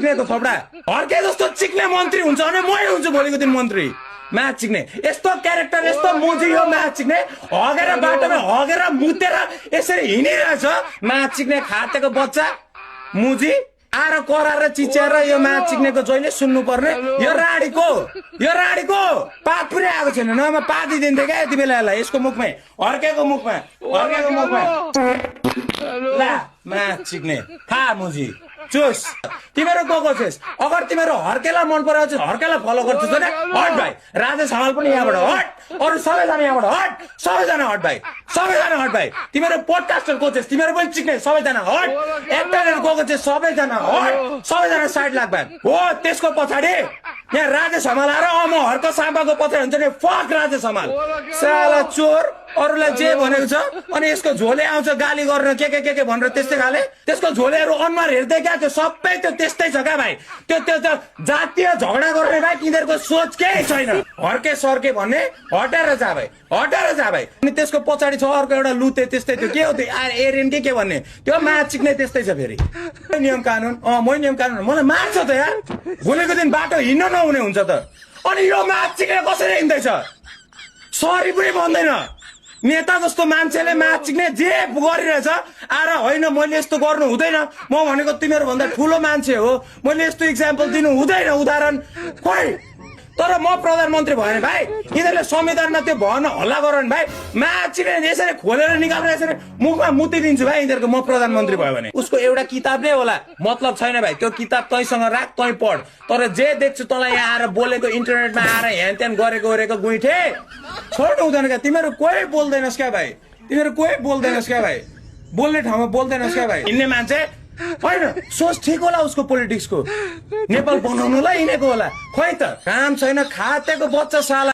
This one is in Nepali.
चिक्नेको थोपडा हर्के जस्तो चिक्ने मन्त्री हुन्छ भने मै हुन्छु भोलिको दिन मन्त्री म्याच चिक्ने यस्तो क्यारेक्टर यस्तो मुजी यो म्याच चिक्ने हगेर बाटोमा हगेर मुतेर यसरी हिँडिरहेछ म्याच चिक्ने खातेको बच्चा मुजी आएर कराएर चिच्याएर यो म्याच चिक्नेको जहिले सुन्नु पर्ने यो राडीको पात पनि आएको छैन नभए पाती दिन्थे क्या यति बेला यसलाई यसको मुखमै हर्केको मुखमा ला म्याच चिक्ने खा मुजी चुस तिमीहरू को छेस अगर तिमीहरू हर्केलाई मन पराउँछ हर्केलाई फलो गर्छस् भने हट भाइ राजेश हमाल पनि यहाँबाट हट अरू सबैजना यहाँबाट हट सबैजना हट भाइ तिमीहरू पोडकास्टर को छेस तिमीहरू पनि चिक्ने सबैजना हट एक्टरहरू को छेस सबैजना हट सबैजना साइड लाग भाइ हो त्यसको पछाडि यहाँ राजेश हमाल आएर म हर्क साम्बाको पछाडि हुन्छ नि फक राजेश हमाल साला चोर अरूलाई जे भनेको छ अनि यसको झोले आउँछ गाली गर्न के भनेर त्यस्तै खाले त्यसको झोलेहरू अनुहार हेर्दै क्या त्यो सबै त्यो त्यस्तै छ क्या भाइ त्यो जातीय झगडा गर्ने भाइ तिनीहरूको सोच केही छैन हर्के सर्के भन्ने हटेर जा भाइ अनि त्यसको पछाडि छ अर्को एउटा लुते त्यस्तै त्यो के हो त्यो एरियन के भन्ने त्यो म्याच चिक्ने त्यस्तै छ फेरि नियम कानुन मै नियम कानुन मलाई मार्छ त यार भोलिको दिन बाटो हिँड्न नहुने हुन्छ त अनि यो म्याच चिक्ने कसरी हिँड्दैछ सरी पनि भन्दैन नेता जस्तो मान्छेले म्याच चिक्ने जे गरिरहेछ आएर होइन मैले यस्तो गर्नु हुँदैन म भनेको तिमीहरू भन्दा ठुलो मान्छे हो मैले यस्तो इक्जाम्पल दिनु हुँदैन उदाहरण खोइ तर म प्रधानमन्त्री भएन भाइ यिनीहरूले संविधानमा त्यो भन्न हल्ला गरौँ भाइ म्याच चिक्ने यसरी खोलेर निकालेर यसरी मुखमा मुतिदिन्छु भाइ यिनीहरूको म प्रधानमन्त्री भयो भने उसको एउटा किताब नै होला मतलब छैन भाइ त्यो किताब तैसँग राख तै पढ तर जे देख्छु तँलाई यहाँ आएर बोलेको इन्टरनेटमा आएर ह्यान त्यान गरेको गुइठे छोड्नु हुँदैन क्या तिमीहरू कोही बोल्दैनस् क्या भाइ बोल्ने ठाउँमा बोल्दैनस् क्या भाइ हिँड्ने मान्छे होइन सोच ठिक होला उसको पोलिटिक्सको नेपाल बनाउनुलाई हिँडेको होला खोइ त काम छैन खातेको बच्चा साला